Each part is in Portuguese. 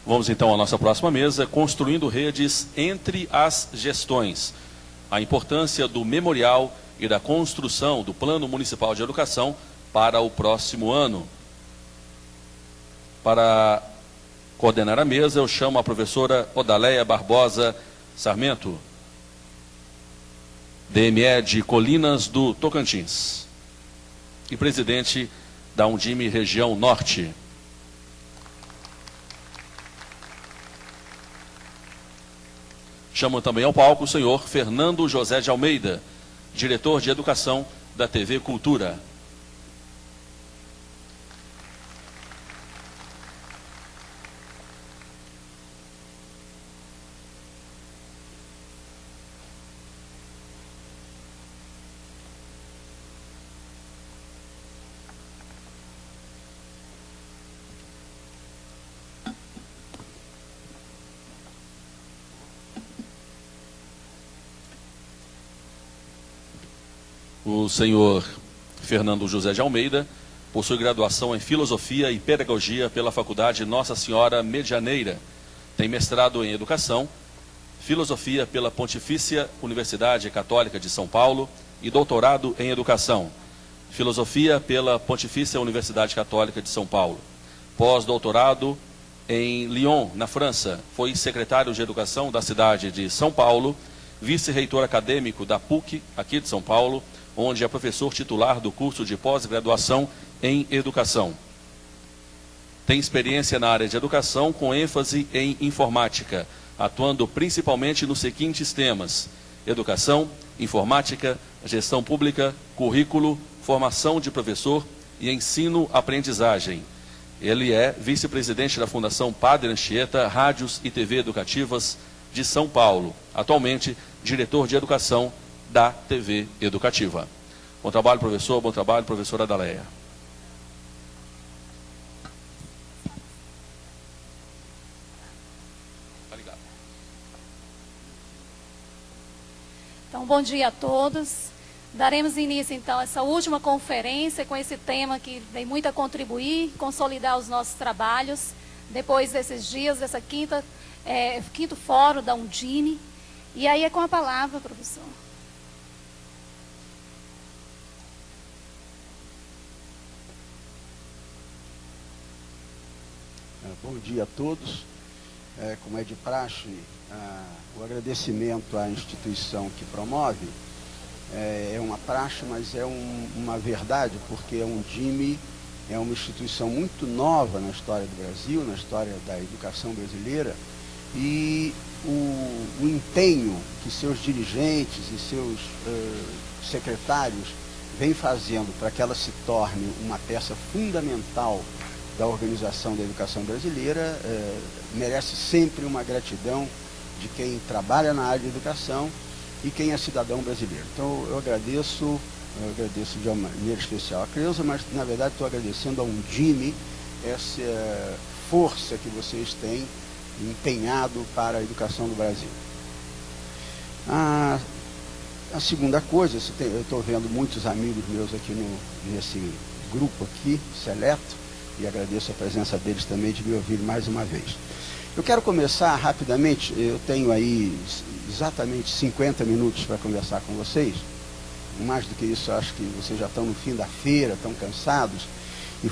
Vamos então à nossa próxima mesa, construindo redes entre as gestões. A importância do memorial e da construção do Plano Municipal de Educação para o próximo ano. Para coordenar a mesa, eu chamo a professora Odaleia Barbosa Sarmento, DME de Colinas do Tocantins e presidente da Undime Região Norte. Chamo também ao palco o senhor Fernando José de Almeida, diretor de Educação da TV Cultura. O senhor Fernando José de Almeida possui graduação em Filosofia e Pedagogia pela Faculdade Nossa Senhora Medianeira. Tem mestrado em Educação, Filosofia pela Pontifícia Universidade Católica de São Paulo e doutorado em Educação, Filosofia pela Pontifícia Universidade Católica de São Paulo. Pós-doutorado em Lyon, na França. Foi secretário de Educação da cidade de São Paulo, vice-reitor acadêmico da PUC, aqui de São Paulo, onde é professor titular do curso de pós-graduação em Educação. Tem experiência na área de educação com ênfase em informática, atuando principalmente nos seguintes temas: educação, informática, gestão pública, currículo, formação de professor e ensino-aprendizagem. Ele é vice-presidente da Fundação Padre Anchieta, Rádios e TV Educativas de São Paulo. Atualmente, diretor de Educação da TV Educativa. Bom trabalho, professor. Bom trabalho, professora Odaleia. Obrigado. Então, bom dia a todos. Daremos início, então, a essa última conferência com esse tema que vem muito a contribuir, consolidar os nossos trabalhos, depois desses dias, dessa quinto fórum da Undime. E aí é com a palavra, professor. Bom dia a todos. Como é de praxe, o agradecimento à instituição que promove é uma praxe, mas é uma verdade, porque a Undime é uma instituição muito nova na história do Brasil, na história da educação brasileira, e o empenho que seus dirigentes e seus secretários vêm fazendo para que ela se torne uma peça fundamental da organização da educação brasileira merece sempre uma gratidão de quem trabalha na área de educação e quem é cidadão brasileiro. Então eu agradeço de uma maneira especial a Creuza, mas na verdade estou agradecendo a Undime essa força que vocês têm empenhado para a educação do Brasil. A segunda coisa, eu estou vendo muitos amigos meus aqui nesse grupo aqui, seleto, e agradeço a presença deles também de me ouvir mais uma vez. Eu quero começar rapidamente, eu tenho aí exatamente 50 minutos para conversar com vocês. Mais do que isso, acho que vocês já estão no fim da feira, estão cansados, e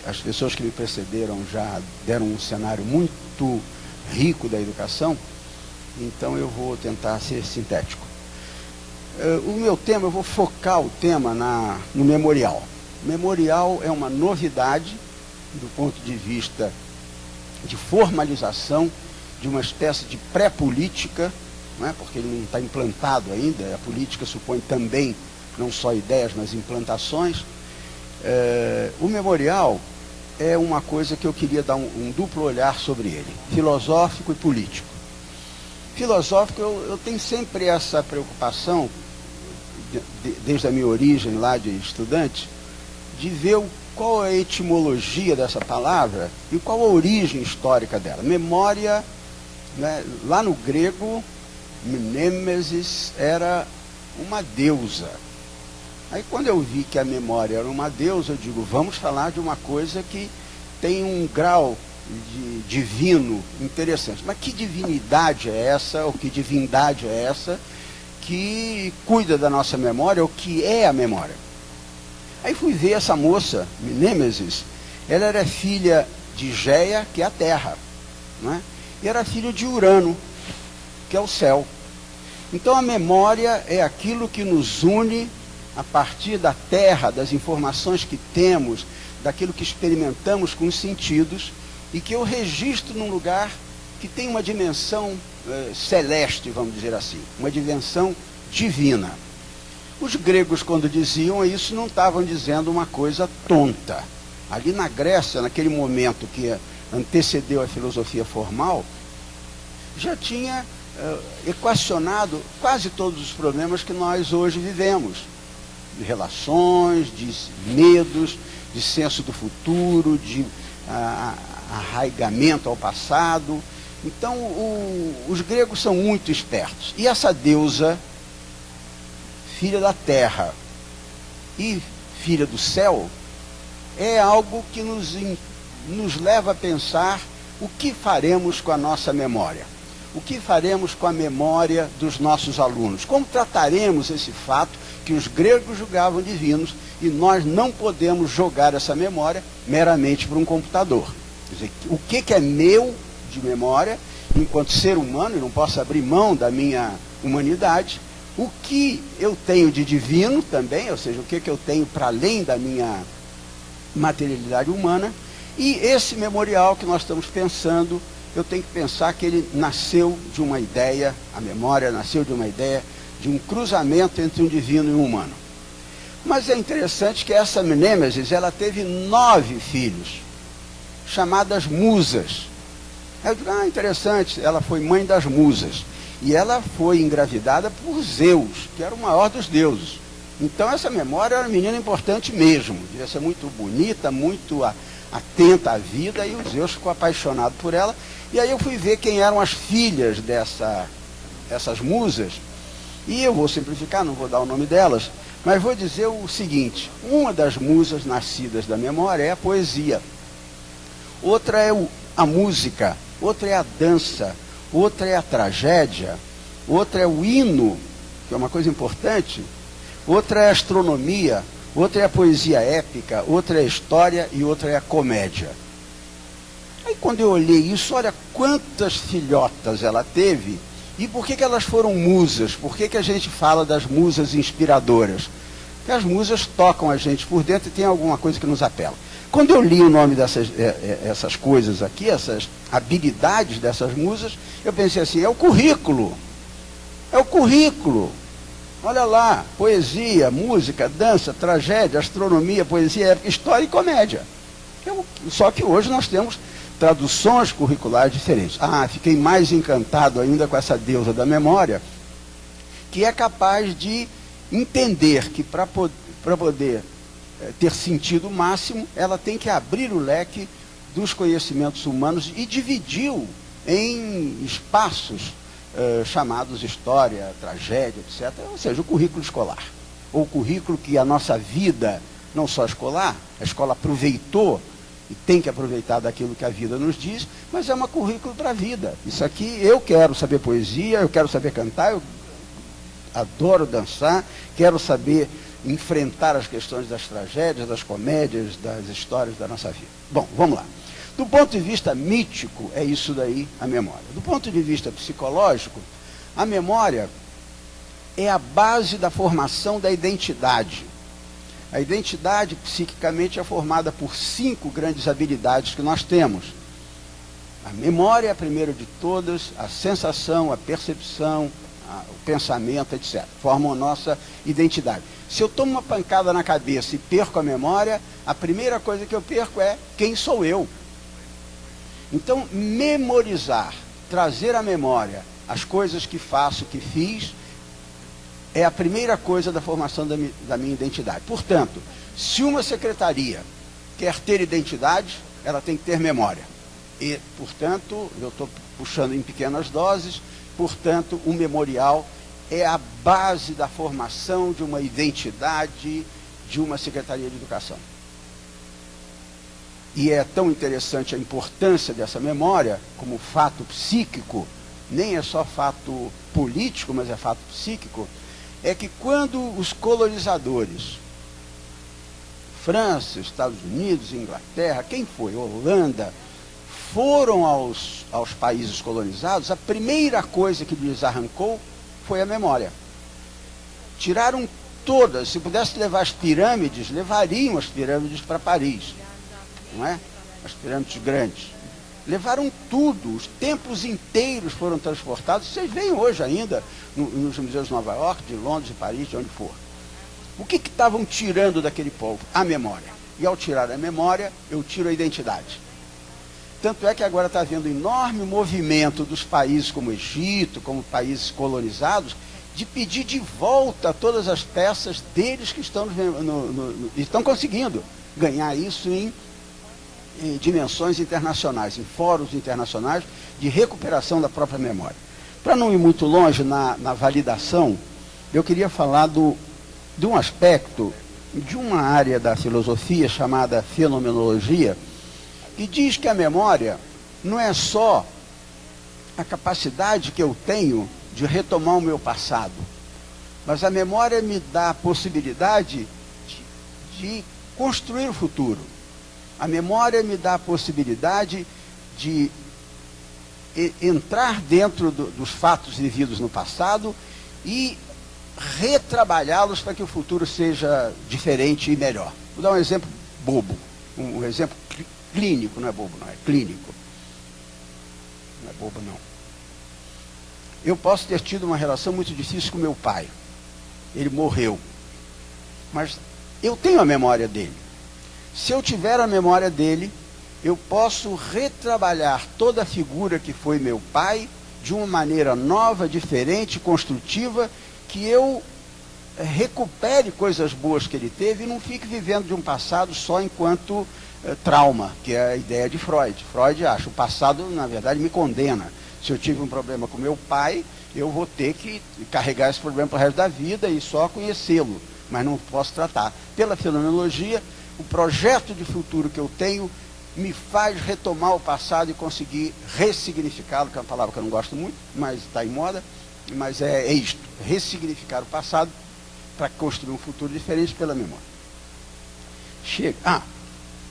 as pessoas que me precederam já deram um cenário muito rico da educação, então eu vou tentar ser sintético. O meu tema, eu vou focar o tema no memorial. Memorial é uma novidade do ponto de vista de formalização de uma espécie de pré-política, não é? Porque ele não está implantado ainda, a política supõe também não só ideias, mas implantações. O memorial é uma coisa que eu queria dar um duplo olhar sobre ele, filosófico e político. Filosófico, eu tenho sempre essa preocupação, desde a minha origem lá de estudante, de ver qual é a etimologia dessa palavra e qual a origem histórica dela. Memória, né, lá no grego, Nêmesis era uma deusa. Aí quando eu vi que a memória era uma deusa, eu digo, vamos falar de uma coisa que tem um grau de divino interessante. Mas que divinidade é essa, ou que divindade é essa que cuida da nossa memória, ou que é a memória? Aí fui ver essa moça, Nêmesis. Ela era filha de Géia, que é a terra, não é? E era filha de Urano, que é o céu. Então a memória é aquilo que nos une a partir da terra, das informações que temos, daquilo que experimentamos com os sentidos, e que eu registro num lugar que tem uma dimensão celeste, vamos dizer assim, uma dimensão divina. Os gregos, quando diziam isso, não estavam dizendo uma coisa tonta. Ali na Grécia, naquele momento que antecedeu a filosofia formal, já tinha equacionado quase todos os problemas que nós hoje vivemos, de relações, de medos, de senso do futuro, de arraigamento ao passado. Então, os gregos são muito espertos. E essa deusa, filha da terra e filha do céu, é algo que nos leva a pensar o que faremos com a nossa memória. O que faremos com a memória dos nossos alunos? Como trataremos esse fato que os gregos julgavam divinos e nós não podemos jogar essa memória meramente para um computador? Quer dizer, o que é meu de memória, enquanto ser humano, eu não posso abrir mão da minha humanidade, o que eu tenho de divino também, ou seja, o que eu tenho para além da minha materialidade humana, e esse memorial que nós estamos pensando, eu tenho que pensar que ele nasceu de uma ideia, a memória nasceu de uma ideia, de um cruzamento entre um divino e um humano. Mas é interessante que essa Nêmesis, ela teve 9 filhos, chamadas musas. Aí eu digo, interessante, ela foi mãe das musas. E ela foi engravidada por Zeus, que era o maior dos deuses. Então essa memória era uma menina importante mesmo, devia ser muito bonita, muito atenta à vida, e o Zeus ficou apaixonado por ela. E aí eu fui ver quem eram as filhas dessas musas, e eu vou simplificar, não vou dar o nome delas, mas vou dizer o seguinte: uma das musas nascidas da memória é a poesia, outra é a música, outra é a dança, outra é a tragédia, outra é o hino, que é uma coisa importante, outra é a astronomia, outra é a poesia épica, outra é a história e outra é a comédia. Aí quando eu olhei isso, olha quantas filhotas ela teve, e por que elas foram musas? Por que a gente fala das musas inspiradoras? Porque as musas tocam a gente por dentro e tem alguma coisa que nos apela. Quando eu li o nome dessas coisas aqui, essas habilidades dessas musas, eu pensei assim, é o currículo. É o currículo. Olha lá, poesia, música, dança, tragédia, astronomia, poesia épica, história e comédia. Só que hoje nós temos traduções curriculares diferentes. Fiquei mais encantado ainda com essa deusa da memória, que é capaz de entender que para poder ter sentido máximo, ela tem que abrir o leque dos conhecimentos humanos e dividi-o em espaços chamados história, tragédia, etc. Ou seja, o currículo escolar. Ou o currículo que a nossa vida, não só escolar, a escola aproveitou e tem que aproveitar daquilo que a vida nos diz, mas é um currículo para a vida. Isso aqui, eu quero saber poesia, eu quero saber cantar, eu adoro dançar, quero saber enfrentar as questões das tragédias, das comédias, das histórias da nossa vida. Bom, vamos lá. Do ponto de vista mítico, é isso daí a memória. Do ponto de vista psicológico, a memória é a base da formação da identidade. A identidade, psiquicamente, é formada por 5 grandes habilidades que nós temos. A memória é a primeira de todas, a sensação, a percepção, o pensamento, etc. Formam a nossa identidade. Se eu tomo uma pancada na cabeça e perco a memória, a primeira coisa que eu perco é quem sou eu. Então, memorizar, trazer à memória as coisas que faço, que fiz, é a primeira coisa da formação da minha identidade. Portanto, se uma secretaria quer ter identidade, ela tem que ter memória. E, portanto, eu estou puxando em pequenas doses, portanto, o memorial é a base da formação de uma identidade de uma Secretaria de Educação. e é tão interessante a importância dessa memória como fato psíquico, nem é só fato político, mas é fato psíquico, é que quando os colonizadores, França, Estados Unidos, Inglaterra, quem foi? Holanda, foram aos países colonizados, a primeira coisa que lhes arrancou foi a memória. Tiraram todas, se pudesse levar as pirâmides, levariam as pirâmides para Paris, não é? As pirâmides grandes. Levaram tudo, os templos inteiros foram transportados. Vocês veem hoje ainda nos museus de Nova York, de Londres, de Paris, de onde for. O que estavam tirando daquele povo? A memória. E ao tirar a memória, eu tiro a identidade. Tanto é que agora está havendo enorme movimento dos países como o Egito, como países colonizados, de pedir de volta todas as peças deles que estão conseguindo ganhar isso em dimensões internacionais, em fóruns internacionais de recuperação da própria memória. Para não ir muito longe na validação, eu queria falar de um aspecto de uma área da filosofia chamada fenomenologia, que diz que a memória não é só a capacidade que eu tenho de retomar o meu passado, mas a memória me dá a possibilidade de construir o futuro. A memória me dá a possibilidade de entrar dentro dos fatos vividos no passado e retrabalhá-los para que o futuro seja diferente e melhor. Vou dar um exemplo bobo, um exemplo clínico, não é bobo, não, é clínico. Não é bobo, não. Eu posso ter tido uma relação muito difícil com meu pai. Ele morreu. Mas eu tenho a memória dele. Se eu tiver a memória dele, eu posso retrabalhar toda a figura que foi meu pai de uma maneira nova, diferente, construtiva, que eu recupere coisas boas que ele teve e não fique vivendo de um passado só enquanto trauma, que é a ideia de Freud. Freud acha, o passado, na verdade, me condena. Se eu tive um problema com meu pai, eu vou ter que carregar esse problema para o resto da vida e só conhecê-lo, mas não posso tratar. Pela fenomenologia, o projeto de futuro que eu tenho me faz retomar o passado e conseguir ressignificá-lo, que é uma palavra que eu não gosto muito, mas está em moda, mas é isto, ressignificar o passado para construir um futuro diferente pela memória. Chega.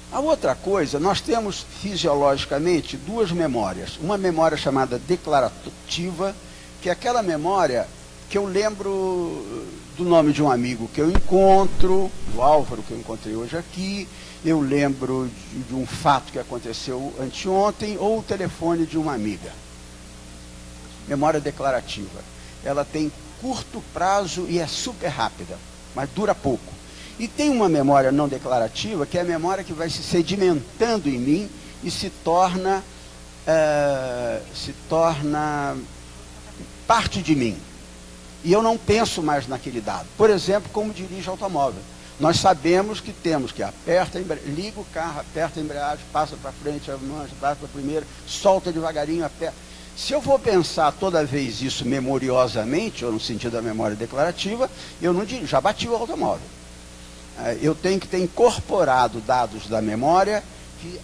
A outra coisa, nós temos fisiologicamente duas memórias. Uma memória chamada declarativa, que é aquela memória que eu lembro do nome de um amigo que eu encontro, do Álvaro que eu encontrei hoje aqui, eu lembro de um fato que aconteceu anteontem, ou o telefone de uma amiga. Memória declarativa. Ela tem curto prazo e é super rápida, mas dura pouco. E tem uma memória não declarativa, que é a memória que vai se sedimentando em mim e se torna parte de mim. E eu não penso mais naquele dado. Por exemplo, como dirige automóvel. Nós sabemos que temos que liga o carro, aperta a embreagem, passa para frente, mancha, passa para a primeira, solta devagarinho, aperta. Se eu vou pensar toda vez isso memoriosamente, ou no sentido da memória declarativa, eu não dirijo, já bati o automóvel. Eu tenho que ter incorporado dados da memória que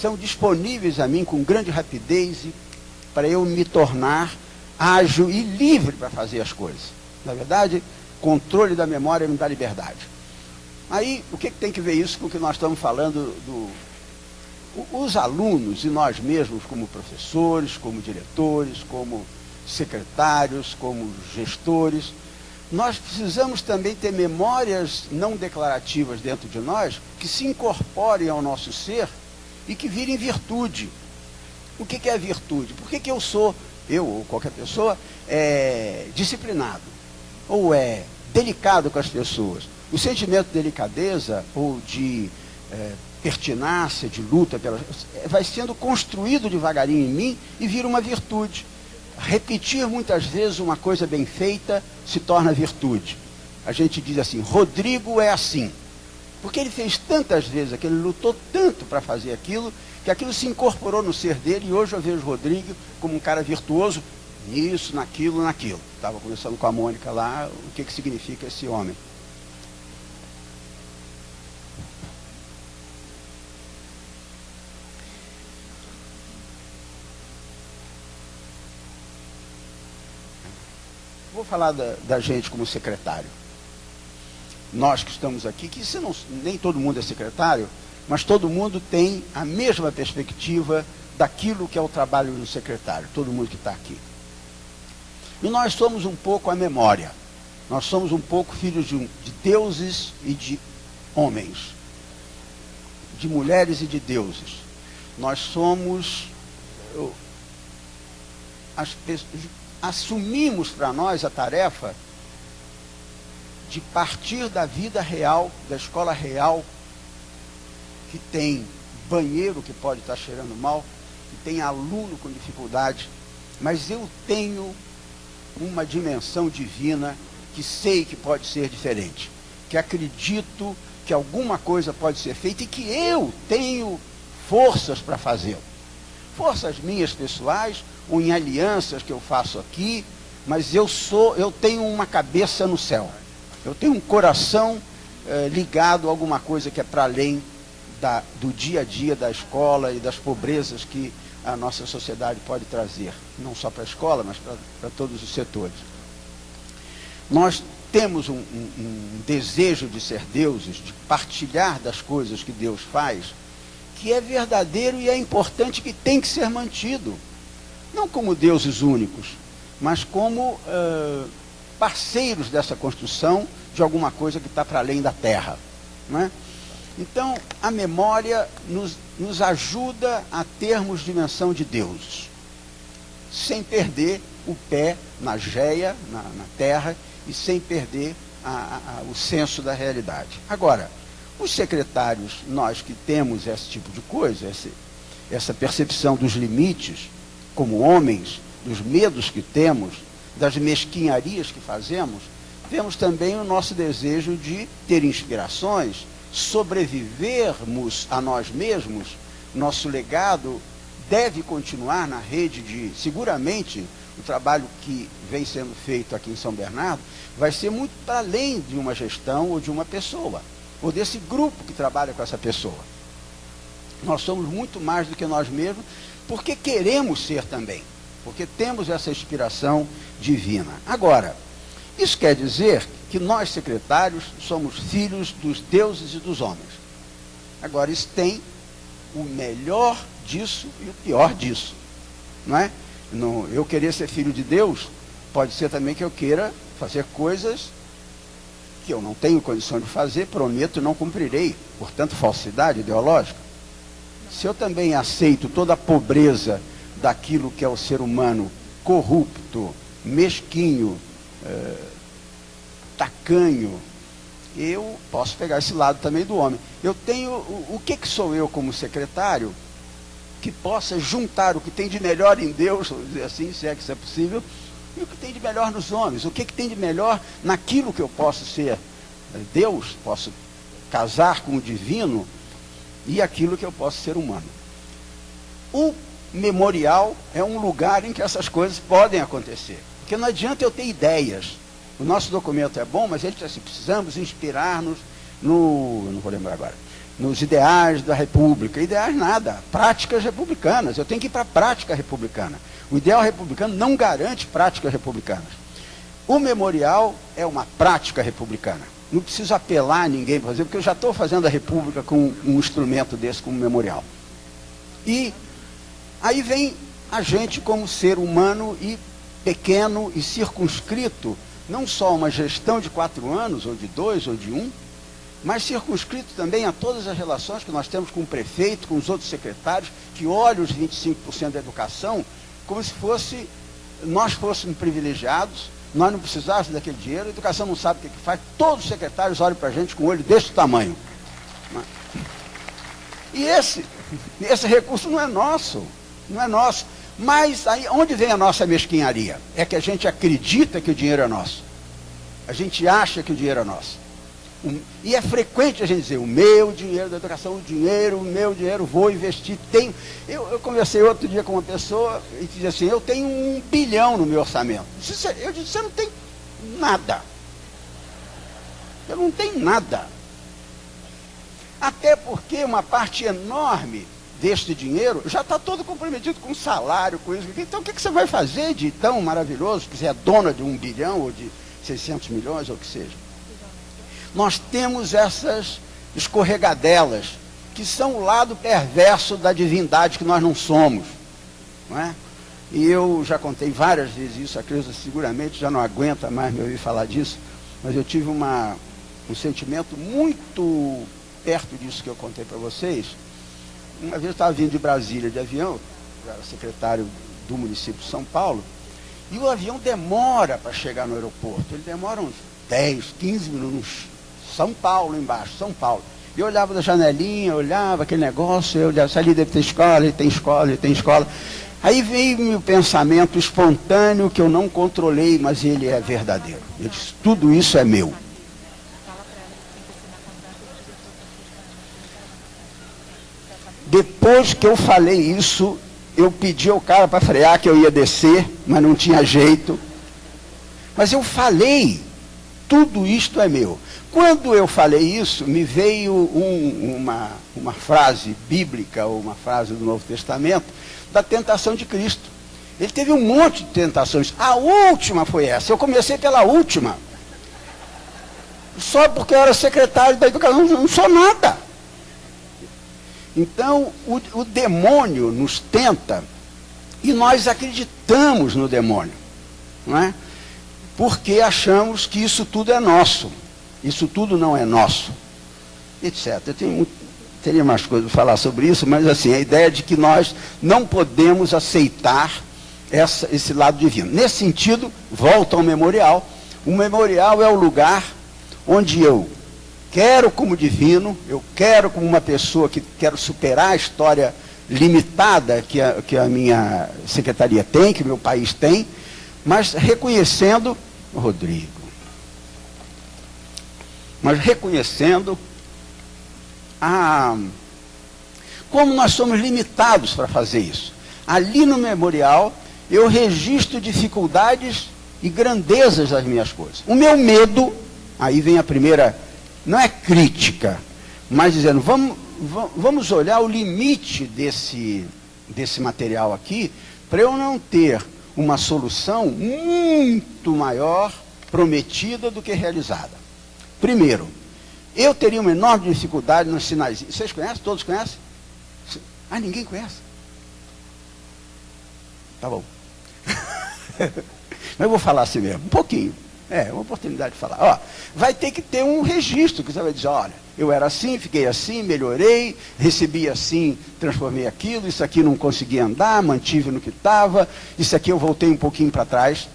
são disponíveis a mim com grande rapidez para eu me tornar ágil e livre para fazer as coisas. Na verdade, controle da memória me dá liberdade. Aí, o que tem que ver isso com o que nós estamos falando os alunos e nós mesmos como professores, como diretores, como secretários, como gestores, nós precisamos também ter memórias não declarativas dentro de nós que se incorporem ao nosso ser e que virem virtude. O que é virtude? Por que eu ou qualquer pessoa, é disciplinado ou é delicado com as pessoas? O sentimento de delicadeza ou de pertinácia, de luta, vai sendo construído devagarinho em mim e vira uma virtude. Repetir muitas vezes uma coisa bem feita se torna virtude. A gente diz assim, Rodrigo é assim. Porque ele fez tantas vezes aquilo, ele lutou tanto para fazer aquilo, que aquilo se incorporou no ser dele, e hoje eu vejo o Rodrigo como um cara virtuoso nisso, naquilo. Estava conversando com a Mônica lá, o que significa esse homem. falar da gente como secretário. Nós que estamos aqui, que nem todo mundo é secretário, mas todo mundo tem a mesma perspectiva daquilo que é o trabalho do secretário, todo mundo que está aqui. E nós somos um pouco a memória. Nós somos um pouco filhos de deuses e de homens, de mulheres e de deuses. Nós somos, assumimos para nós a tarefa de partir da vida real, da escola real, que tem banheiro que pode estar cheirando mal, que tem aluno com dificuldade, mas eu tenho uma dimensão divina que sei que pode ser diferente, que acredito que alguma coisa pode ser feita e que eu tenho forças para fazê-lo. Forças minhas pessoais, ou em alianças que eu faço aqui, mas eu tenho uma cabeça no céu. Eu tenho um coração ligado a alguma coisa que é para além do dia a dia da escola e das pobrezas que a nossa sociedade pode trazer, não só para a escola, mas para todos os setores. Nós temos um desejo de ser deuses, de partilhar das coisas que Deus faz, que é verdadeiro e é importante, que tem que ser mantido. Não como deuses únicos, mas como parceiros dessa construção de alguma coisa que está para além da terra, não é? Então, a memória nos ajuda a termos dimensão de Deus, sem perder o pé na geia, na terra, e sem perder o senso da realidade. Agora, os secretários, nós que temos esse tipo de coisa, essa percepção dos limites, como homens, dos medos que temos, das mesquinharias que fazemos, temos também o nosso desejo de ter inspirações, sobrevivermos a nós mesmos. Nosso legado deve continuar na rede seguramente, o trabalho que vem sendo feito aqui em São Bernardo vai ser muito para além de uma gestão ou de uma pessoa, ou desse grupo que trabalha com essa pessoa. Nós somos muito mais do que nós mesmos, porque queremos ser também, porque temos essa inspiração divina. Agora, isso quer dizer que nós, secretários, somos filhos dos deuses e dos homens. Agora, isso tem o melhor disso e o pior disso, não é? Eu querer ser filho de Deus, pode ser também que eu queira fazer coisas que eu não tenho condição de fazer, prometo, não cumprirei, portanto, falsidade ideológica. Se eu também aceito toda a pobreza daquilo que é o ser humano corrupto, mesquinho, tacanho, eu posso pegar esse lado também do homem. Eu tenho, o que sou eu como secretário, que possa juntar o que tem de melhor em Deus, vamos dizer assim, se é que isso é possível, e o que tem de melhor nos homens, o que tem de melhor naquilo que eu posso ser Deus, posso casar com o divino, e aquilo que eu posso ser humano. O memorial é um lugar em que essas coisas podem acontecer, porque não adianta eu ter ideias. O nosso documento é bom, mas ele diz assim, precisamos inspirar-nos não vou lembrar agora, nos ideais da República. Ideais nada, práticas republicanas. Eu tenho que ir para a prática republicana. O ideal republicano não garante práticas republicanas. O memorial é uma prática republicana. Não preciso apelar a ninguém para fazer, porque eu já estou fazendo a República com um instrumento desse, como memorial. E aí vem a gente como ser humano e pequeno e circunscrito, não só uma gestão de 4 anos, ou de 2, ou de 1, mas circunscrito também a todas as relações que nós temos com o prefeito, com os outros secretários, que olham os 25% da educação como se nós fôssemos privilegiados, nós não precisássemos daquele dinheiro, a educação não sabe o que faz, todos os secretários olham para a gente com o olho desse tamanho. E esse recurso não é nosso, mas aí onde vem a nossa mesquinharia? É que a gente acredita que o dinheiro é nosso, a gente acha que o dinheiro é nosso. E é frequente a gente dizer, o meu dinheiro da educação, o meu dinheiro, vou investir, tenho. Eu conversei outro dia com uma pessoa e disse assim, eu tenho 1 bilhão no meu orçamento. Eu disse, você não tem nada. Eu não tenho nada. Até porque uma parte enorme deste dinheiro já está todo comprometido com salário, com isso. Então, o que você vai fazer de tão maravilhoso, que você é dona de 1 bilhão ou de 600 milhões, ou o que seja? Nós temos essas escorregadelas, que são o lado perverso da divindade que nós não somos, não é? E eu já contei várias vezes isso, a Creuza seguramente já não aguenta mais me ouvir falar disso, mas eu tive um sentimento muito perto disso que eu contei para vocês. Uma vez eu estava vindo de Brasília de avião, eu era secretário do município de São Paulo, e o avião demora para chegar no aeroporto, ele demora uns 10, 15 minutos, São Paulo embaixo, São Paulo. Eu olhava da janelinha, olhava aquele negócio, eu olhava, ali deve ter escola, ele tem escola, ele tem escola. Aí veio-me o pensamento espontâneo que eu não controlei, mas ele é verdadeiro. Eu disse, tudo isso é meu. Depois que eu falei isso, eu pedi ao cara para frear que eu ia descer, mas não tinha jeito. Mas eu falei, tudo isto é meu. Quando eu falei isso, me veio uma frase bíblica, ou uma frase do Novo Testamento, da tentação de Cristo. Ele teve um monte de tentações. A última foi essa. Eu comecei pela última. Só porque eu era secretário da educação, não sou nada. Então, o demônio nos tenta e nós acreditamos no demônio, não é? Porque achamos que isso tudo é nosso. Isso tudo não é nosso, etc. Eu teria mais coisas para falar sobre isso, mas assim, a ideia de que nós não podemos aceitar esse lado divino. Nesse sentido, volta ao memorial. O memorial é o lugar onde eu quero como divino, eu quero como uma pessoa que quero superar a história limitada que a minha secretaria tem, que o meu país tem, mas reconhecendo, Rodrigo, como nós somos limitados para fazer isso. Ali no memorial, eu registro dificuldades e grandezas das minhas coisas. O meu medo, aí vem a primeira, não é crítica, mas dizendo, vamos olhar o limite desse material aqui, para eu não ter uma solução muito maior prometida do que realizada. Primeiro, eu teria uma enorme dificuldade nos sinais. Vocês conhecem? Todos conhecem? Ah, ninguém conhece? Tá bom. Mas eu vou falar assim mesmo, um pouquinho. É uma oportunidade de falar. Ó, vai ter que ter um registro, que você vai dizer, olha, eu era assim, fiquei assim, melhorei, recebi assim, transformei aquilo, isso aqui não consegui andar, mantive no que estava, isso aqui eu voltei um pouquinho para trás.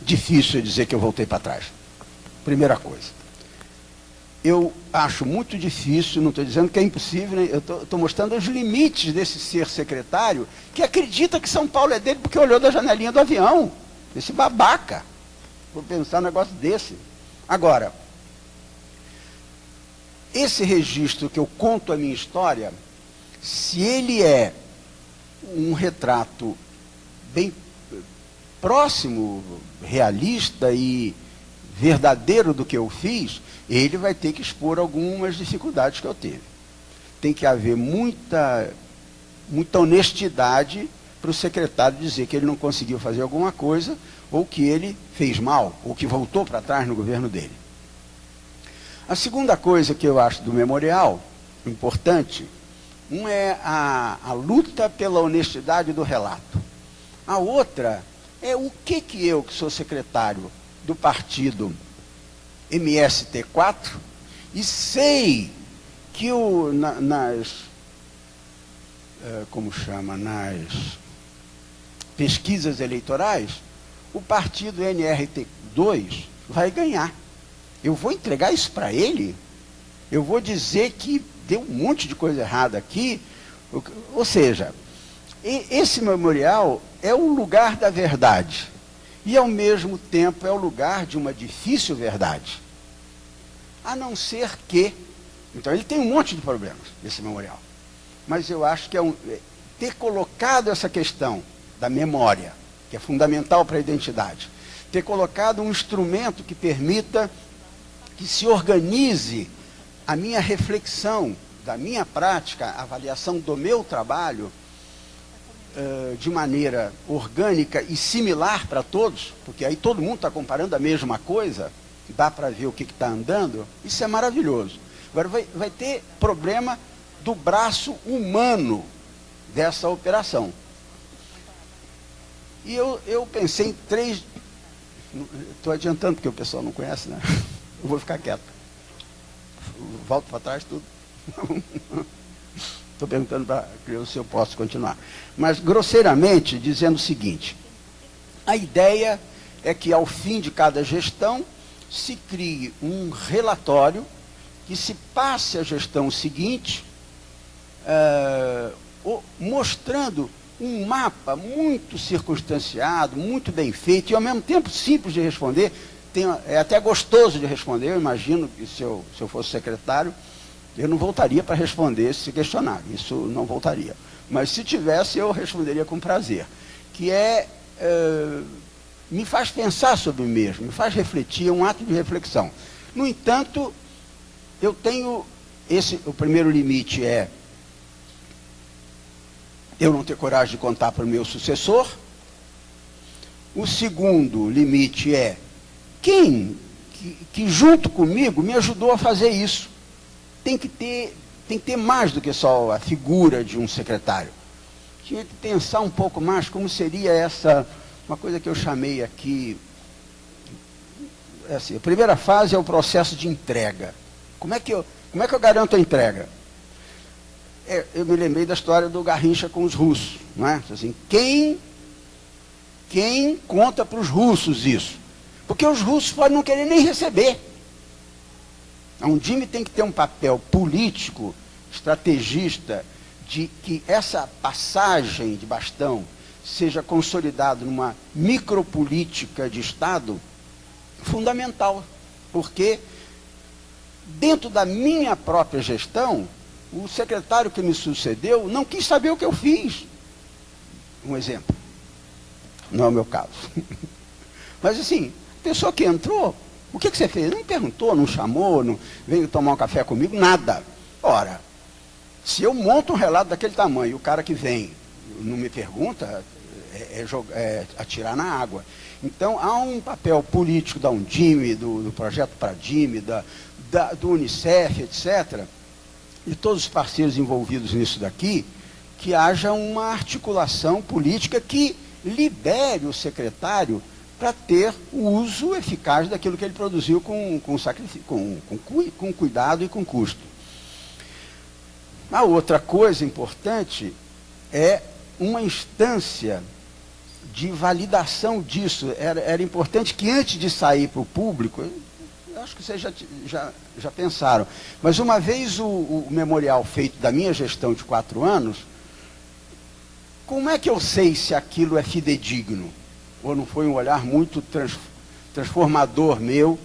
Difícil dizer que eu voltei para trás. Primeira coisa. Eu acho muito difícil, não estou dizendo que é impossível, né? Eu estou mostrando os limites desse ser secretário, que acredita que São Paulo é dele porque olhou da janelinha do avião. Esse babaca. Vou pensar um negócio desse. Agora, esse registro que eu conto a minha história, se ele é um retrato bem próximo, realista e verdadeiro do que eu fiz, ele vai ter que expor algumas dificuldades que eu tive. Tem que haver muita honestidade para o secretário dizer que ele não conseguiu fazer alguma coisa, ou que ele fez mal, ou que voltou para trás no governo dele. A segunda coisa que eu acho do memorial, importante, é a luta pela honestidade do relato. A outra é o que eu, que sou secretário do partido MST4, e sei que nas pesquisas eleitorais, o partido NRT2 vai ganhar. Eu vou entregar isso para ele? Eu vou dizer que deu um monte de coisa errada aqui? Ou seja, esse memorial é o lugar da verdade. E, ao mesmo tempo, é o lugar de uma difícil verdade. A não ser que... Então, ele tem um monte de problemas, esse memorial. Mas eu acho que ter colocado essa questão da memória, que é fundamental para a identidade, ter colocado um instrumento que permita que se organize a minha reflexão da minha prática, a avaliação do meu trabalho, de maneira orgânica e similar para todos, porque aí todo mundo está comparando a mesma coisa, dá para ver o que está andando, isso é maravilhoso. Agora vai ter problema do braço humano dessa operação. E eu pensei em 3... Estou adiantando porque o pessoal não conhece, né? Eu vou ficar quieto. Volto para trás tudo. Estou perguntando para Cleo se eu posso continuar. Mas, grosseiramente, dizendo o seguinte: a ideia é que, ao fim de cada gestão, se crie um relatório que se passe à gestão seguinte, mostrando um mapa muito circunstanciado, muito bem feito e, ao mesmo tempo, simples de responder. É até gostoso de responder. Eu imagino que, se eu fosse secretário, eu não voltaria para responder esse questionário. Isso não voltaria. Mas, se tivesse, eu responderia com prazer. Que me faz pensar sobre mim mesmo, me faz refletir, é um ato de reflexão. No entanto, eu tenho o primeiro limite é eu não ter coragem de contar para o meu sucessor. O segundo limite é quem que junto comigo me ajudou a fazer isso. Tem que ter mais do que só a figura de um secretário. Tinha que pensar um pouco mais como seria uma coisa que eu chamei aqui, assim, a primeira fase é o processo de entrega. Como é que eu garanto a entrega? Eu me lembrei da história do Garrincha com os russos, não é? Assim, quem conta para os russos isso? Porque os russos podem não querer nem receber. A Undime tem que ter um papel político, estrategista, de que essa passagem de bastão seja consolidada numa micropolítica de Estado fundamental. Porque, dentro da minha própria gestão, o secretário que me sucedeu não quis saber o que eu fiz. Um exemplo. Não é o meu caso. Mas, assim, a pessoa que entrou, o que você fez? Não me perguntou, não chamou, não veio tomar um café comigo, nada. Ora, se eu monto um relato daquele tamanho e o cara que vem não me pergunta, é atirar na água. Então, há um papel político da Undime, do Projeto Pradime, do Unicef, etc., e todos os parceiros envolvidos nisso daqui, que haja uma articulação política que libere o secretário para ter o uso eficaz daquilo que ele produziu com cuidado e com custo. A outra coisa importante é uma instância de validação disso. Era importante que, antes de sair para o público, acho que vocês já pensaram, mas uma vez o memorial feito da minha gestão de 4 anos, como é que eu sei se aquilo é fidedigno? Ou não foi um olhar muito transformador meu,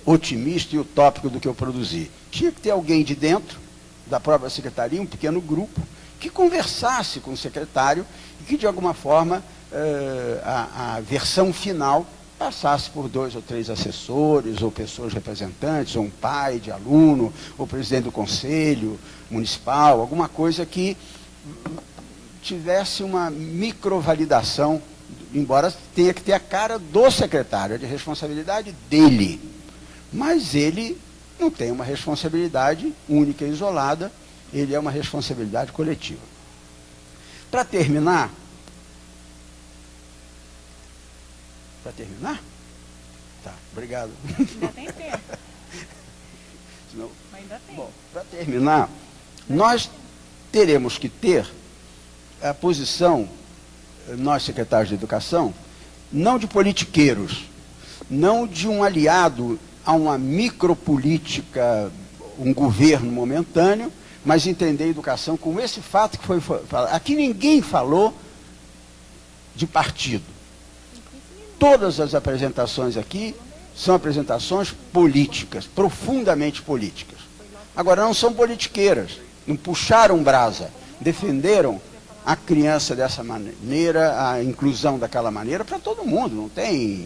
otimista e utópico do que eu produzi? Tinha que ter alguém de dentro da própria secretaria, um pequeno grupo, que conversasse com o secretário e que, de alguma forma, a versão final passasse por 2 ou 3 assessores, ou pessoas representantes, ou um pai de aluno, ou presidente do conselho municipal, alguma coisa que tivesse uma microvalidação, embora tenha que ter a cara do secretário, de responsabilidade dele. Mas ele não tem uma responsabilidade única e isolada, ele é uma responsabilidade coletiva. Para terminar, Tá, obrigado. Ainda tem tempo. Senão, mas ainda tem. Bom, para terminar, nós teremos que ter a posição, nós secretários de educação, não de politiqueiros, não de um aliado a uma micropolítica, um governo momentâneo, mas entender a educação com esse fato que foi falado. Aqui ninguém falou de partido. Todas as apresentações aqui são apresentações políticas, profundamente políticas. Agora, não são politiqueiras, não puxaram brasa, defenderam a criança dessa maneira, a inclusão daquela maneira, para todo mundo, não tem,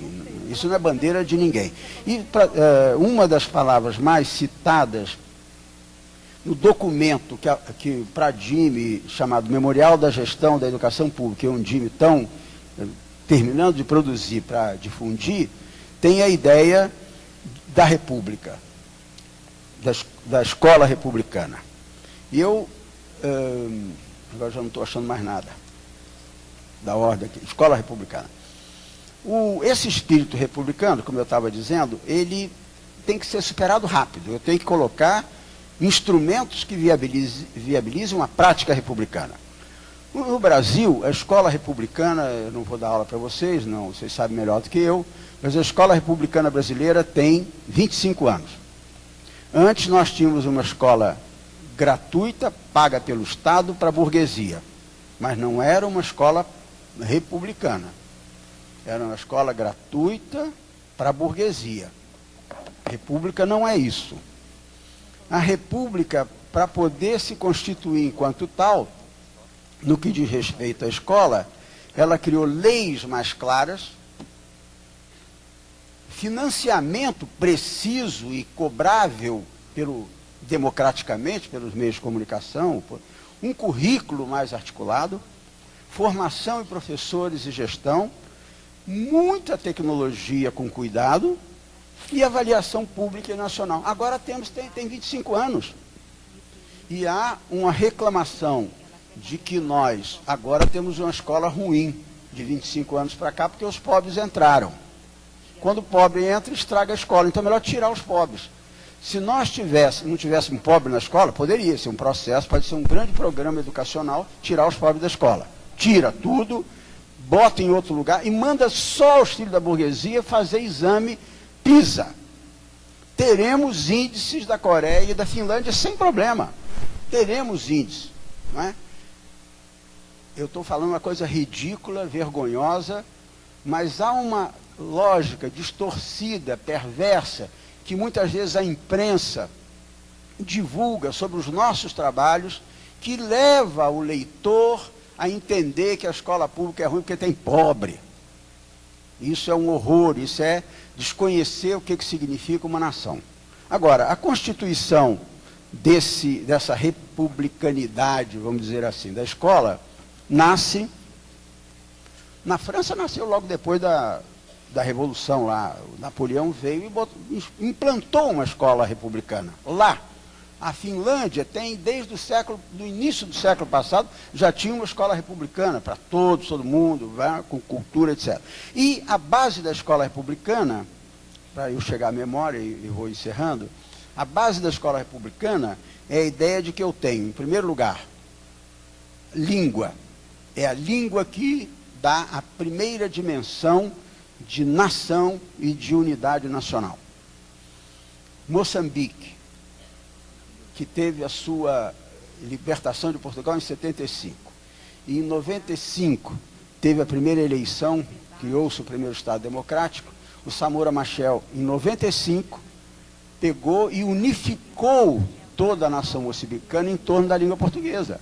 isso não é bandeira de ninguém. E uma das palavras mais citadas no documento que para DIME, chamado Memorial da Gestão da Educação Pública, é um DIME tão terminando de produzir para difundir, tem a ideia da República, da escola republicana. E eu, agora já não estou achando mais nada da ordem aqui, escola republicana. Esse espírito republicano, como eu estava dizendo, ele tem que ser superado rápido. Eu tenho que colocar instrumentos que viabilizem uma prática republicana. No Brasil, a escola republicana, eu não vou dar aula para vocês, não, vocês sabem melhor do que eu, mas a escola republicana brasileira tem 25 anos. Antes nós tínhamos uma escola gratuita, paga pelo Estado para a burguesia, mas não era uma escola republicana. Era uma escola gratuita para a burguesia. A República não é isso. A República, para poder se constituir enquanto tal, no que diz respeito à escola, ela criou leis mais claras, financiamento preciso e cobrável democraticamente pelos meios de comunicação, um currículo mais articulado, formação em professores e gestão, muita tecnologia com cuidado e avaliação pública e nacional. Agora tem 25 anos. E há uma reclamação de que nós agora temos uma escola ruim de 25 anos para cá, porque os pobres entraram. Quando o pobre entra, estraga a escola. Então é melhor tirar os pobres. Se nós não tivéssemos pobre na escola, poderia ser um processo, pode ser um grande programa educacional, tirar os pobres da escola. Tira tudo, bota em outro lugar e manda só os filhos da burguesia fazer exame PISA. Teremos índices da Coreia e da Finlândia sem problema. Teremos índices, não é? Eu estou falando uma coisa ridícula, vergonhosa, mas há uma lógica distorcida, perversa, que muitas vezes a imprensa divulga sobre os nossos trabalhos, que leva o leitor a entender que a escola pública é ruim porque tem pobre. Isso é um horror, isso é desconhecer o que significa uma nação. Agora, a constituição dessa republicanidade, vamos dizer assim, da escola, nasce, na França nasceu logo depois da Revolução lá, o Napoleão veio e implantou uma escola republicana, lá. A Finlândia tem, desde do início do século passado, já tinha uma escola republicana para todo mundo, com cultura, etc. E a base da escola republicana, para eu chegar à memória e vou encerrando, a base da escola republicana é a ideia de que eu tenho, em primeiro lugar, língua. É a língua que dá a primeira dimensão de nação e de unidade nacional. Moçambique, que teve a sua libertação de Portugal em 75. E em 95 teve a primeira eleição, criou-se o primeiro Estado democrático. O Samora Machel, em 95, pegou e unificou toda a nação moçambicana em torno da língua portuguesa.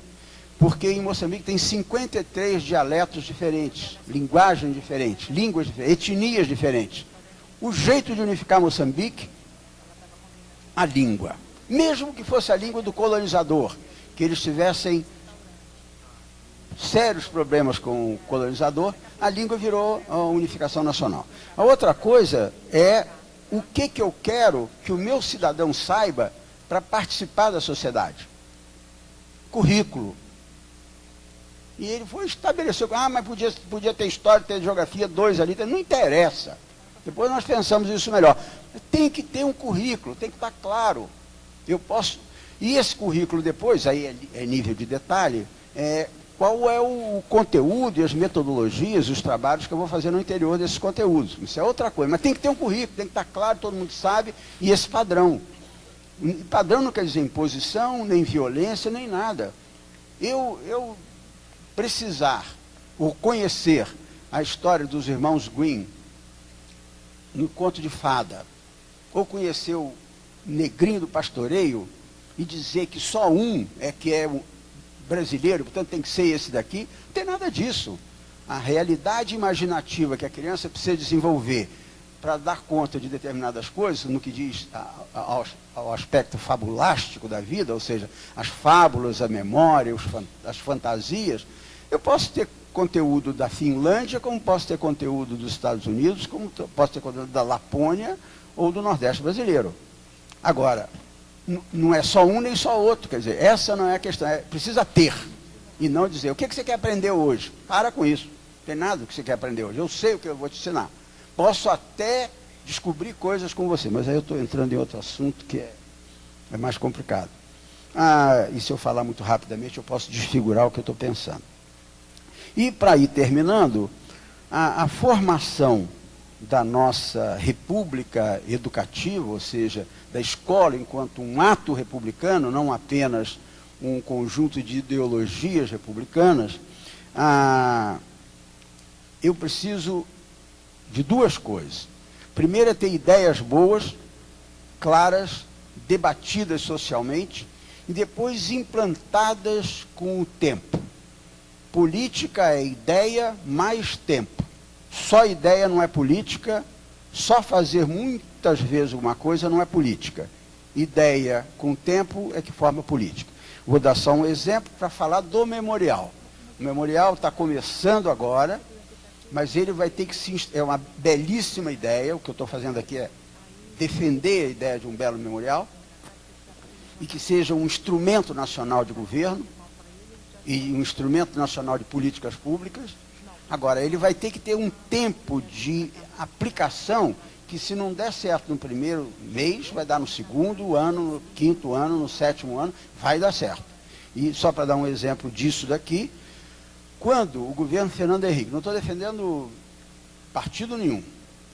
Porque em Moçambique tem 53 dialetos diferentes, linguagens diferentes, línguas diferentes, etnias diferentes. O jeito de unificar Moçambique, a língua. Mesmo que fosse a língua do colonizador, que eles tivessem sérios problemas com o colonizador, a língua virou a unificação nacional. A outra coisa é o que eu quero que o meu cidadão saiba para participar da sociedade. Currículo. E ele foi estabelecer, mas podia ter história, ter geografia, 2 ali, não interessa. Depois nós pensamos isso melhor. Tem que ter um currículo, tem que estar claro. E esse currículo depois, aí é nível de detalhe, qual é o conteúdo e as metodologias, os trabalhos que eu vou fazer no interior desses conteúdos. Isso é outra coisa, mas tem que ter um currículo, tem que estar claro, todo mundo sabe, e esse padrão. Padrão não quer dizer imposição, nem violência, nem nada. Eu precisar ou conhecer a história dos irmãos Grimm no conto de fada, ou conhecer o Negrinho do Pastoreio e dizer que só um que é brasileiro, portanto tem que ser esse daqui, não tem nada disso. A realidade imaginativa que a criança precisa desenvolver para dar conta de determinadas coisas, no que diz ao aspecto fabulástico da vida, ou seja, as fábulas, a memória, as fantasias, eu posso ter conteúdo da Finlândia, como posso ter conteúdo dos Estados Unidos, como posso ter conteúdo da Lapônia ou do Nordeste brasileiro. Agora, não é só um nem só outro, quer dizer, essa não é a questão, precisa ter, e não dizer, o que você quer aprender hoje? Para com isso, não tem nada que você quer aprender hoje, eu sei o que eu vou te ensinar. Posso até descobrir coisas com você, mas aí eu estou entrando em outro assunto que é mais complicado. E se eu falar muito rapidamente, eu posso desfigurar o que eu estou pensando. E para ir terminando, a formação da nossa república educativa, ou seja, da escola enquanto um ato republicano, não apenas um conjunto de ideologias republicanas, eu preciso de duas coisas. Primeiro é ter ideias boas, claras, debatidas socialmente, e depois implantadas com o tempo. Política é ideia mais tempo. Só ideia não é política, só fazer muitas vezes uma coisa não é política. Ideia com tempo é que forma política. Vou dar só um exemplo para falar do memorial. O memorial está começando agora, mas ele vai ter que se... É uma belíssima ideia, o que eu estou fazendo aqui é defender a ideia de um belo memorial, e que seja um instrumento nacional de governo, e um instrumento nacional de políticas públicas. Agora, ele vai ter que ter um tempo de aplicação, que se não der certo no primeiro mês, vai dar no segundo ano, no quinto ano, no sétimo ano, vai dar certo. E só para dar um exemplo disso daqui, quando o governo Fernando Henrique, não estou defendendo partido nenhum,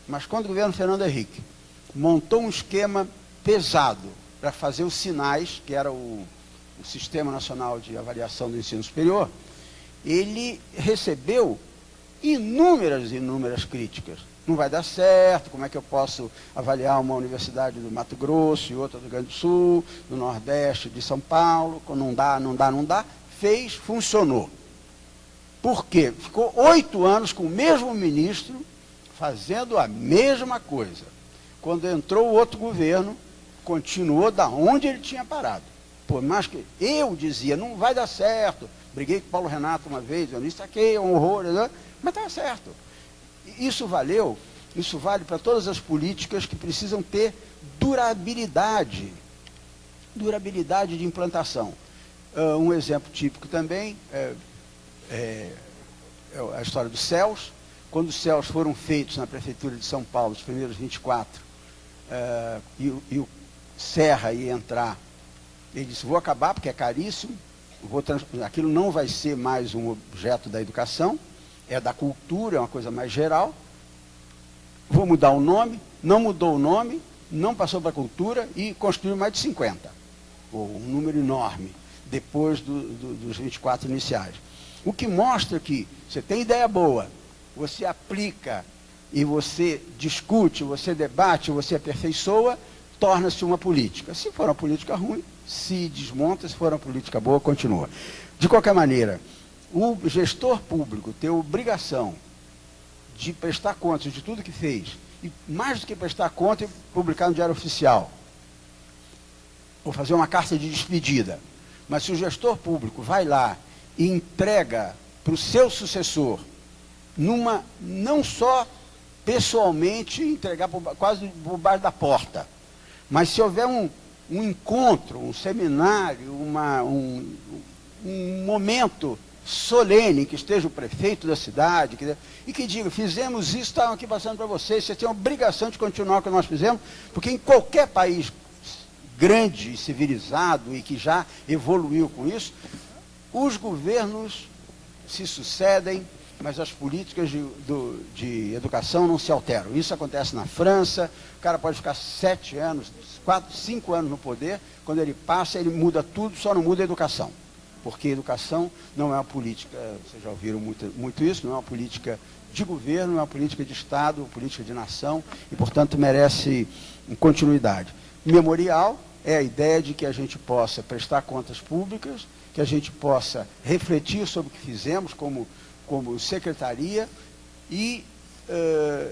mas quando o governo Fernando Henrique montou um esquema pesado para fazer os sinais, que era o Sistema Nacional de Avaliação do Ensino Superior, ele recebeu inúmeras críticas. Não vai dar certo, como é que eu posso avaliar uma universidade do Mato Grosso e outra do Rio Grande do Sul, do Nordeste de São Paulo, não dá, fez, funcionou. Por quê? Ficou 8 anos com o mesmo ministro, fazendo a mesma coisa. Quando entrou o outro governo, continuou da onde ele tinha parado. Por mais que eu dizia, não vai dar certo. Briguei com o Paulo Renato uma vez, eu disse, aqui é um horror, mas está certo. Isso vale para todas as políticas que precisam ter durabilidade de implantação. Um exemplo típico também é a história dos céus. Quando os céus foram feitos na Prefeitura de São Paulo, os primeiros 24, e o Serra ia entrar, ele disse, vou acabar porque é caríssimo, aquilo não vai ser mais um objeto da educação, é da cultura, é uma coisa mais geral, vou mudar o nome, não mudou o nome, não passou para a cultura e construiu mais de 50, ou um número enorme, depois dos 24 iniciais. O que mostra que você tem ideia boa, você aplica e você discute, você debate, você aperfeiçoa, torna-se uma política. Se for uma política ruim, se desmonta, se for uma política boa, continua. De qualquer maneira, o gestor público tem a obrigação de prestar contas de tudo que fez, e mais do que prestar conta, é publicar no Diário Oficial, ou fazer uma carta de despedida. Mas se o gestor público vai lá e entrega para o seu sucessor, não só pessoalmente entregar quase por baixo da porta, mas se houver um encontro, um seminário, um momento solene, que esteja o prefeito da cidade, e que diga, fizemos isso, estavam aqui passando para vocês têm a obrigação de continuar o que nós fizemos, porque em qualquer país grande e civilizado e que já evoluiu com isso, os governos se sucedem, mas as políticas de educação não se alteram. Isso acontece na França, o cara pode ficar 7 anos, 4, 5 anos no poder, quando ele passa, ele muda tudo, só não muda a educação. Porque a educação não é uma política, vocês já ouviram muito isso, não é uma política de governo, não é uma política de Estado, é uma política de nação, e, portanto, merece continuidade. Memorial é a ideia de que a gente possa prestar contas públicas, que a gente possa refletir sobre o que fizemos como secretaria e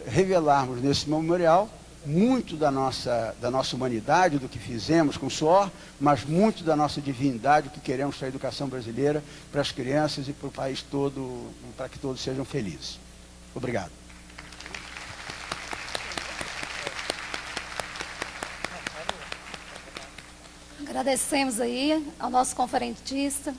revelarmos nesse memorial muito da nossa humanidade, do que fizemos com suor, mas muito da nossa divindade, o que queremos para a educação brasileira, para as crianças e para o país todo, para que todos sejam felizes. Obrigado. Agradecemos aí ao nosso conferencista,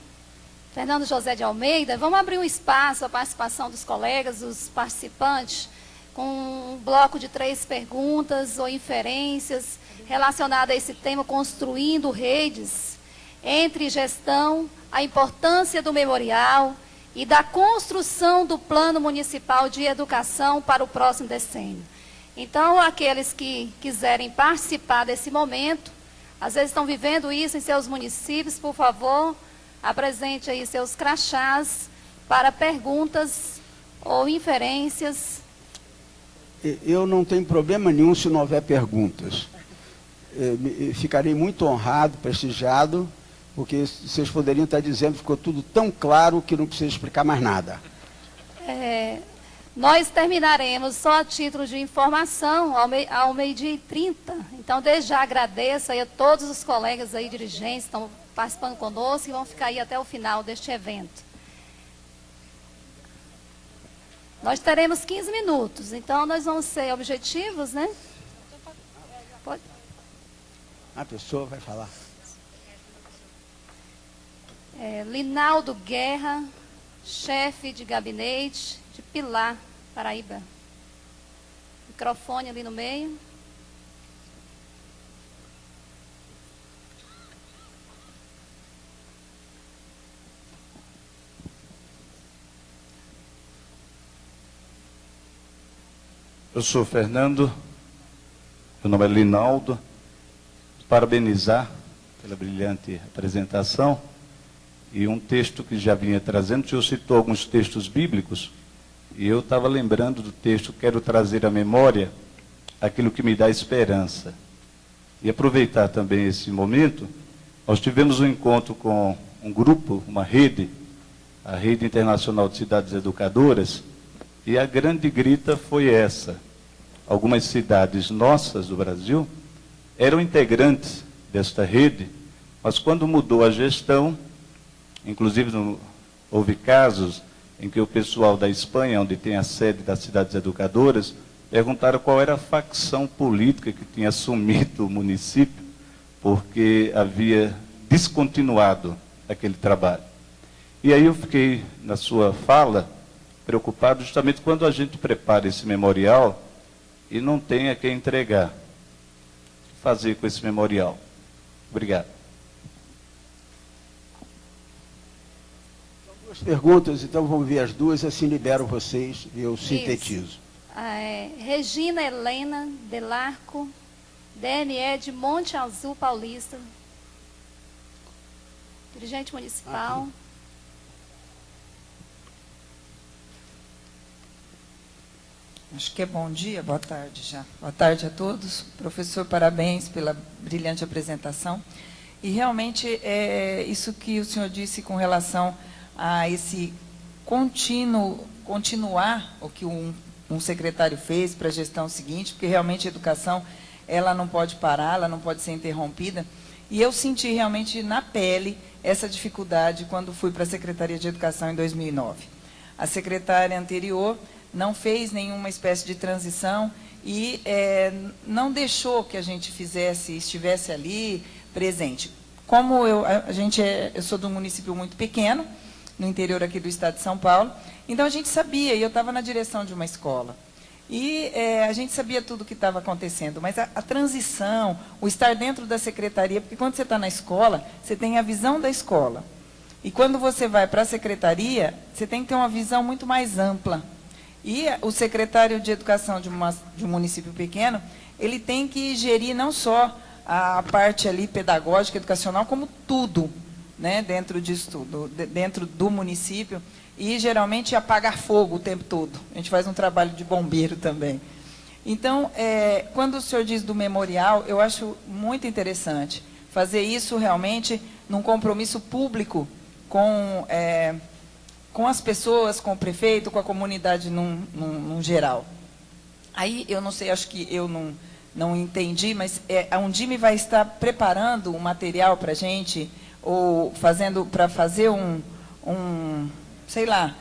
Fernando José de Almeida. Vamos abrir um espaço à participação dos colegas, dos participantes, com um bloco de 3 perguntas ou inferências relacionadas a esse tema, construindo redes entre gestão, a importância do memorial e da construção do Plano Municipal de Educação para o próximo decênio. Então, aqueles que quiserem participar desse momento, às vezes estão vivendo isso em seus municípios, por favor, apresente aí seus crachás para perguntas ou inferências. Eu não tenho problema nenhum se não houver perguntas. Ficarei muito honrado, prestigiado, porque vocês poderiam estar dizendo que ficou tudo tão claro que não precisa explicar mais nada. Nós terminaremos só a título de informação ao meio-dia e 30. Então, desde já agradeço aí a todos os colegas aí, dirigentes, que estão participando conosco e vão ficar aí até o final deste evento. Nós teremos 15 minutos, então nós vamos ser objetivos, né? Pode? A pessoa vai falar. Linaldo Guerra, chefe de gabinete de Pilar, Paraíba. Microfone ali no meio. Eu sou Fernando, meu nome é Linaldo. Parabenizar pela brilhante apresentação e um texto que já vinha trazendo. O senhor citou alguns textos bíblicos e eu estava lembrando do texto "Quero trazer à memória aquilo que me dá esperança". E aproveitar também esse momento, nós tivemos um encontro com um grupo, uma rede, a Rede Internacional de Cidades Educadoras, e a grande grita foi essa: algumas cidades nossas do Brasil eram integrantes desta rede, mas quando mudou a gestão, inclusive houve casos em que o pessoal da Espanha, onde tem a sede das cidades educadoras, perguntaram qual era a facção política que tinha assumido o município, porque havia descontinuado aquele trabalho. E aí eu fiquei, na sua fala, preocupado justamente quando a gente prepara esse memorial e não tem a quem entregar. O que fazer com esse memorial? Obrigado. São 2 perguntas, então vamos ver as 2, assim libero vocês e eu sintetizo. Regina Helena Delarco, DNE de Monte Azul Paulista, dirigente municipal. Aqui. Acho que é bom dia, boa tarde já. Boa tarde a todos. Professor, parabéns pela brilhante apresentação. E realmente é isso que o senhor disse com relação a esse continuar o que um secretário fez para a gestão seguinte, porque realmente a educação, ela não pode parar, ela não pode ser interrompida. E eu senti realmente na pele essa dificuldade quando fui para a Secretaria de Educação em 2009. A secretária anterior não fez nenhuma espécie de transição e não deixou que a gente estivesse ali presente. Como eu sou de um município muito pequeno, no interior aqui do estado de São Paulo, então a gente sabia, e eu estava na direção de uma escola, e a gente sabia tudo o que estava acontecendo, mas a transição, o estar dentro da secretaria, porque quando você está na escola, você tem a visão da escola, e quando você vai para a secretaria, você tem que ter uma visão muito mais ampla. E o secretário de Educação de um município pequeno, ele tem que gerir não só a parte ali pedagógica, educacional, como tudo, né, dentro disso tudo, dentro do município, e geralmente apagar fogo o tempo todo. A gente faz um trabalho de bombeiro também. Então, quando o senhor diz do memorial, eu acho muito interessante fazer isso realmente num compromisso público com as pessoas, com o prefeito, com a comunidade num geral. Aí, eu não sei, acho que eu não entendi, mas a Undime vai estar preparando um material para a gente, ou para fazer sei lá,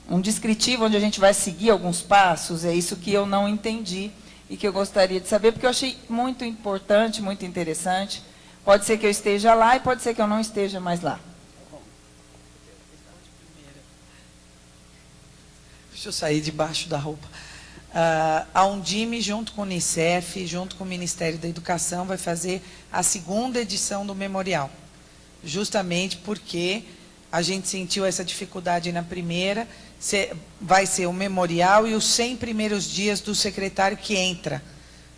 um descritivo onde a gente vai seguir alguns passos. É isso que eu não entendi e que eu gostaria de saber, porque eu achei muito importante, muito interessante. Pode ser que eu esteja lá e pode ser que eu não esteja mais lá. Deixa eu sair debaixo da roupa. A Undime, junto com o Unicef, junto com o Ministério da Educação, vai fazer a 2ª edição do memorial. Justamente porque a gente sentiu essa dificuldade na primeira. Vai ser o memorial e os 100 primeiros dias do secretário que entra.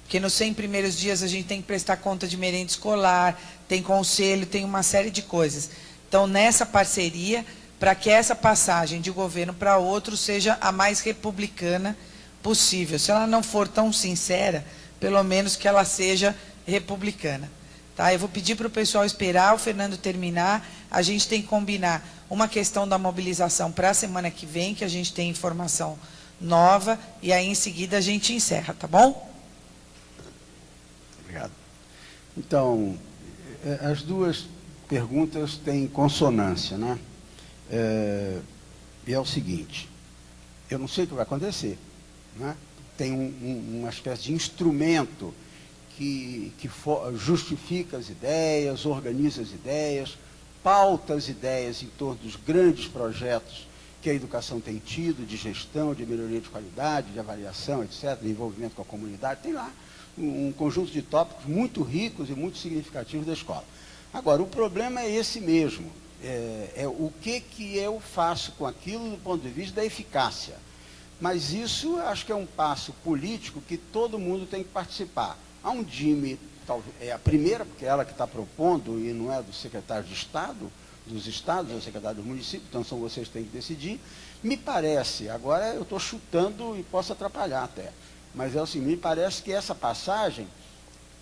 Porque nos 100 primeiros dias a gente tem que prestar conta de merenda escolar, tem conselho, tem uma série de coisas. Então, nessa parceria, para que essa passagem de governo para outro seja a mais republicana possível. Se ela não for tão sincera, pelo menos que ela seja republicana. Tá? Eu vou pedir para o pessoal esperar o Fernando terminar. A gente tem que combinar uma questão da mobilização para a semana que vem, que a gente tem informação nova, e aí em seguida a gente encerra, tá bom? Obrigado. Então, as duas perguntas têm consonância, né? E é o seguinte, eu não sei o que vai acontecer, né? Tem uma espécie de instrumento que justifica as ideias, organiza as ideias, pauta as ideias em torno dos grandes projetos que a educação tem tido, de gestão, de melhoria de qualidade, de avaliação, etc., de envolvimento com a comunidade. Tem lá um conjunto de tópicos muito ricos e muito significativos da escola. Agora, o problema é esse mesmo, o que eu faço com aquilo do ponto de vista da eficácia. Mas isso, acho que é um passo político que todo mundo tem que participar. A Undime é a primeira, porque é ela que está propondo, e não é do secretário de Estado, dos estados, é o secretário do município, então são vocês que têm que decidir. Me parece, agora eu estou chutando e posso atrapalhar até, mas é assim, me parece que essa passagem,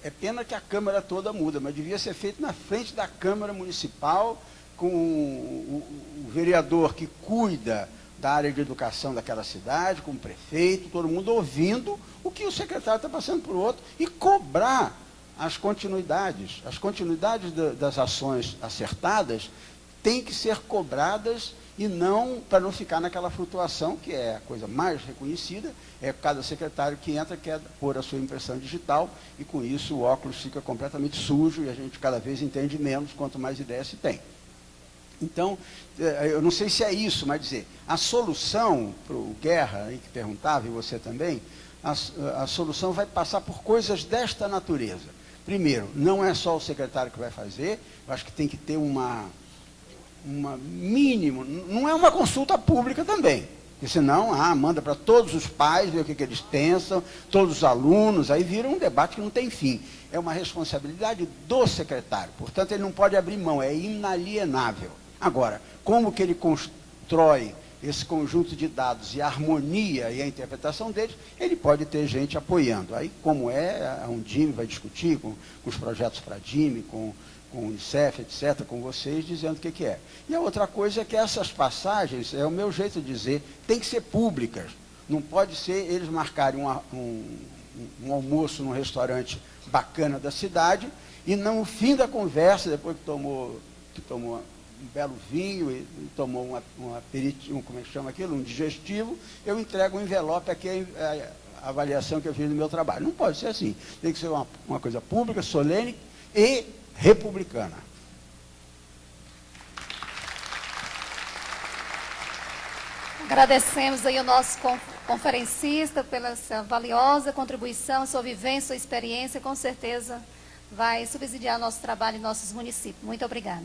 é pena que a Câmara toda muda, mas devia ser feito na frente da Câmara Municipal, com o vereador que cuida da área de educação daquela cidade, com o prefeito, todo mundo ouvindo o que o secretário está passando para o outro e cobrar as continuidades. As continuidades das ações acertadas têm que ser cobradas e não, para não ficar naquela flutuação, que é a coisa mais reconhecida, é cada secretário que entra quer pôr a sua impressão digital e com isso o óculos fica completamente sujo e a gente cada vez entende menos quanto mais ideias se tem. Então, eu não sei se é isso, mas dizer, a solução, para o Guerra, aí que perguntava, e você também, a solução vai passar por coisas desta natureza. Primeiro, não é só o secretário que vai fazer, eu acho que tem que ter uma mínimo, não é uma consulta pública também, porque senão, manda para todos os pais, ver o que eles pensam, todos os alunos, aí vira um debate que não tem fim. É uma responsabilidade do secretário, portanto, ele não pode abrir mão, é inalienável. Agora, como que ele constrói esse conjunto de dados e a harmonia e a interpretação deles, ele pode ter gente apoiando. Aí, como a Undime vai discutir com os projetos para a DIME, com o Unicef, etc., com vocês, dizendo o que é. E a outra coisa é que essas passagens, é o meu jeito de dizer, tem que ser públicas. Não pode ser eles marcarem um almoço num restaurante bacana da cidade e no fim da conversa, depois que tomou um belo vinho e tomou um aperitivo, como é que chama aquilo? Um digestivo, eu entrego um envelope aqui, a avaliação que eu fiz do meu trabalho. Não pode ser assim. Tem que ser uma coisa pública, solene e republicana. Agradecemos aí o nosso conferencista pela sua valiosa contribuição, sua vivência, sua experiência, com certeza vai subsidiar nosso trabalho em nossos municípios. Muito obrigada.